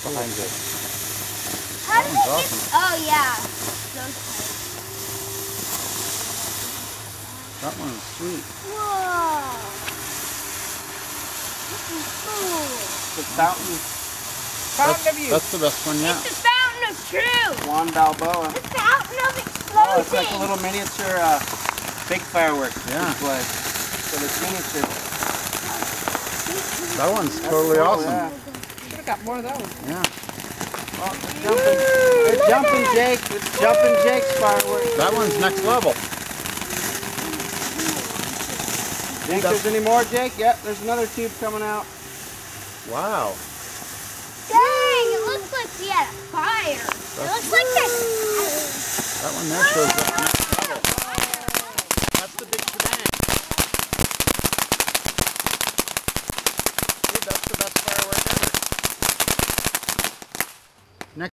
behind it. How That did one's it awesome. get? Oh yeah. So tight. That one's sweet. Whoa. This is cool. The fountain. Fountain of Youth. That's the best one yet. It's the fountain of truth. Juan Balboa. The fountain of explosion. Oh, it's like a little miniature big fireworks Yeah. display. So it's miniature. That one's totally awesome. Yeah. Should have got more of those. Yeah. Well, they're jumping Jake. It's jumping Jake's fireworks. That one's next level. Think there's any more, Jake? Yep, there's another tube coming out. Wow. Dang, it looks like we had a fire. It looks like this. That one there shows up.